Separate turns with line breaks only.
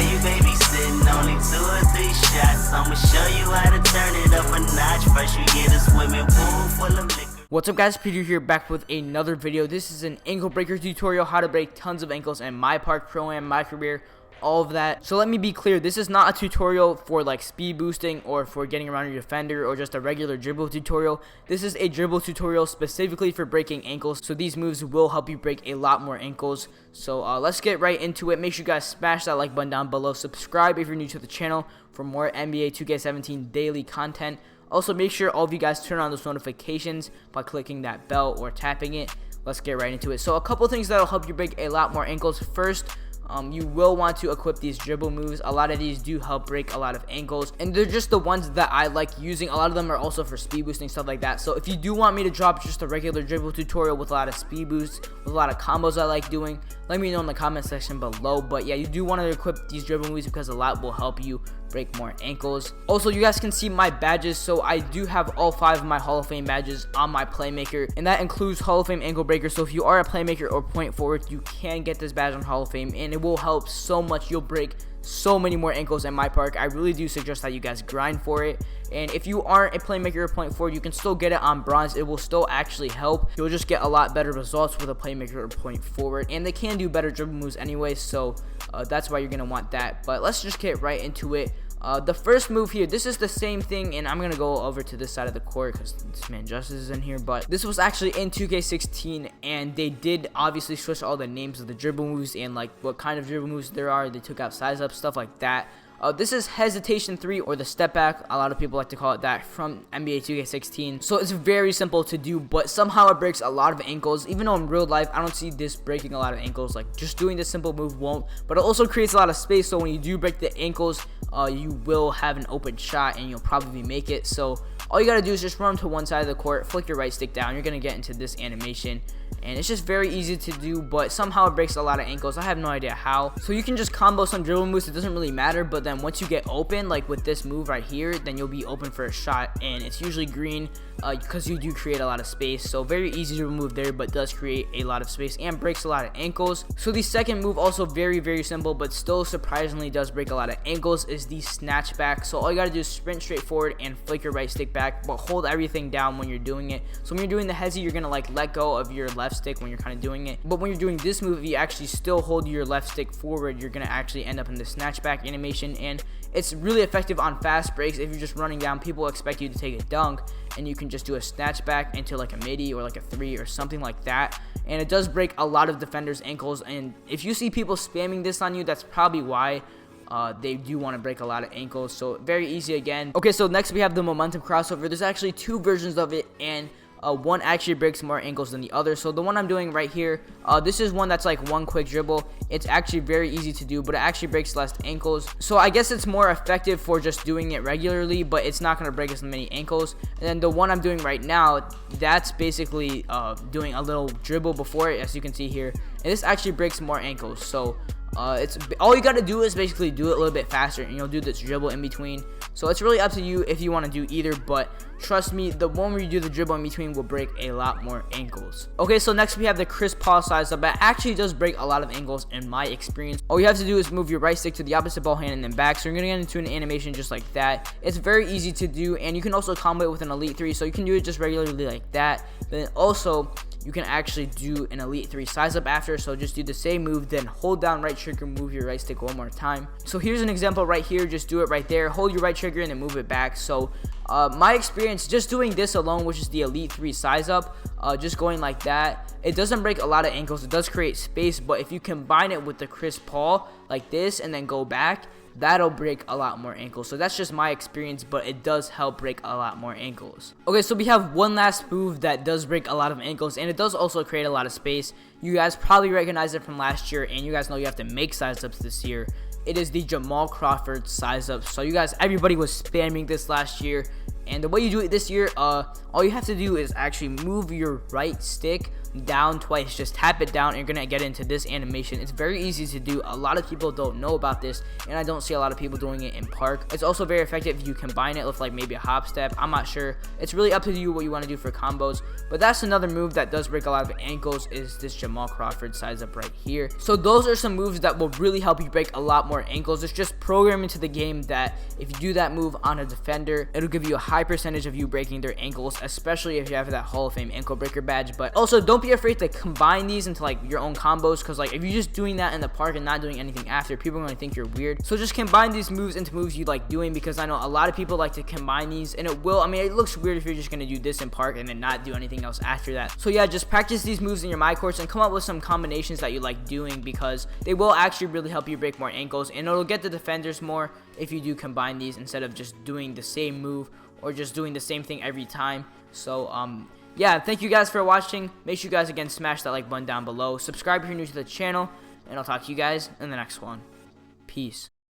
Why you babysitting? Only 2 or 3 shots. I'ma show you how to turn it up a notch. First you get a swimming pool full of liquor.
What's up guys, Peter here, back with another video. This is an ankle breaker tutorial, how to break tons of ankles in my park, pro-am, my career, all of that. So let me be clear, this is not a tutorial for like speed boosting or for getting around your defender or just a regular dribble tutorial. This is a dribble tutorial specifically for breaking ankles, so these moves will help you break a lot more ankles. So let's get right into it. Make sure you guys smash that like button down below, subscribe if you're new to the channel for more NBA 2K17 daily content. Also, make sure all of you guys turn on those notifications by clicking that bell or tapping it. Let's get right into it. So a couple things that will help you break a lot more ankles. First, you will want to equip these dribble moves. A lot of these do help break a lot of ankles, and they're just the ones that I like using. A lot of them are also for speed boosting, stuff like that. So if you do want me to drop just a regular dribble tutorial with a lot of speed boosts, with a lot of combos I like doing, let me know in the comment section below. But yeah, you do want to equip these dribble moves because a lot will help you break more ankles. Also, you guys can see my badges. So I do have all 5 of my Hall of Fame badges on my playmaker, and that includes Hall of Fame ankle breaker. So if you are a playmaker or point forward, you can get this badge on Hall of Fame, and it will help so much. You'll break so many more ankles in my park. I really do suggest that you guys grind for it. And if you aren't a playmaker or point forward, you can still get it on bronze. It will still actually help. You'll just get a lot better results with a playmaker or point forward, and they can do better dribble moves anyway, so that's why you're gonna want that. But let's just get right into it. The first move here, this is the same thing, and I'm gonna go over to this side of the court because this man Justice is in here. But this was actually in 2K16, and they did obviously switch all the names of the dribble moves and like what kind of dribble moves there are. They took out size up, stuff like that. This is hesitation 3, or the step back. A lot of people like to call it that, from NBA 2K16. So it's very simple to do, but somehow it breaks a lot of ankles. Even though in real life, I don't see this breaking a lot of ankles. Like, just doing this simple move won't. But it also creates a lot of space, so when you do break the ankles, you will have an open shot, and you'll probably make it. So all you gotta do is just run to one side of the court, flick your right stick down. You're gonna get into this animation, and it's just very easy to do, but somehow it breaks a lot of ankles. I have no idea how. So you can just combo some dribble moves. It doesn't really matter, but then once you get open, like with this move right here, then you'll be open for a shot, and it's usually green because you do create a lot of space. So very easy to remove there, but does create a lot of space and breaks a lot of ankles. So the second move, also very simple, but still surprisingly does break a lot of ankles, is the snatch back. So all you gotta do is sprint straight forward and flick your right stick back, but hold everything down when you're doing it. So when you're doing the hezi, you're gonna like let go of your left stick when you're kind of doing it, but when you're doing this move, if you actually still hold your left stick forward, you're gonna actually end up in the snatch back animation. And it's really effective on fast breaks. If you're just running down, people expect you to take a dunk, and you can just do a snatch back into like a midi or like a 3 or something like that, and it does break a lot of defenders' ankles. And if you see people spamming this on you, that's probably why. They do want to break a lot of ankles. So very easy again. Okay, so next we have the momentum crossover. There's actually 2 versions of it, and one actually breaks more ankles than the other. So the one I'm doing right here, this is one that's like one quick dribble. It's actually very easy to do, but it actually breaks less ankles. So I guess it's more effective for just doing it regularly, but it's not going to break as many ankles. And then the one I'm doing right now, that's basically doing a little dribble before it, as you can see here, and this actually breaks more ankles. So it's all you got to do is basically do it a little bit faster, and you'll do this dribble in between. So it's really up to you if you want to do either, but trust me, the one where you do the dribble in between will break a lot more ankles. Okay, so next we have the Chris Paul size up. It actually does break a lot of ankles in my experience. All you have to do is move your right stick to the opposite ball hand and then back. So you're gonna get into an animation just like that. It's very easy to do, and you can also combo it with an elite 3. So you can do it just regularly like that. Then also, you can actually do an elite 3 size up after. So just do the same move, then hold down right trigger, move your right stick one more time. So here's an example right here. Just do it right there, hold your right trigger, and then move it back. So my experience just doing this alone, which is the elite 3 size up, just going like that, it doesn't break a lot of ankles. It does create space, but if you combine it with the Chris Paul like this and then go back, that'll break a lot more ankles. So that's just my experience, but it does help break a lot more ankles. Okay, so we have one last move that does break a lot of ankles, and it does also create a lot of space. You guys probably recognize it from last year, and you guys know you have to make size ups this year. It is the Jamal Crawford size up. So you guys, everybody was spamming this last year, and the way you do it this year, all you have to do is actually move your right stick down twice. Just tap it down and you're gonna get into this animation. It's very easy to do. A lot of people don't know about this, and I don't see a lot of people doing it in park. It's also very effective if you combine it with like maybe a hop step. I'm not sure. It's really up to you what you want to do for combos, but that's another move that does break a lot of ankles, is this Jamal Crawford size up right here. So those are some moves that will really help you break a lot more ankles. It's just programmed into the game that if you do that move on a defender, it'll give you a high percentage of you breaking their ankles, especially if you have that Hall of Fame ankle breaker badge. But also don't be afraid to combine these into like your own combos, because like if you're just doing that in the park and not doing anything after, people are going to think you're weird. So just combine these moves into moves you like doing, because I know a lot of people like to combine these, and I mean it looks weird if you're just going to do this in park and then not do anything else after that. So yeah, just practice these moves in your my course and come up with some combinations that you like doing, because they will actually really help you break more ankles, and it'll get the defenders more if you do combine these instead of just doing the same move or just doing the same thing every time. So yeah, thank you guys for watching. Make sure you guys again smash that like button down below, subscribe if you're new to the channel, and I'll talk to you guys in the next one. Peace.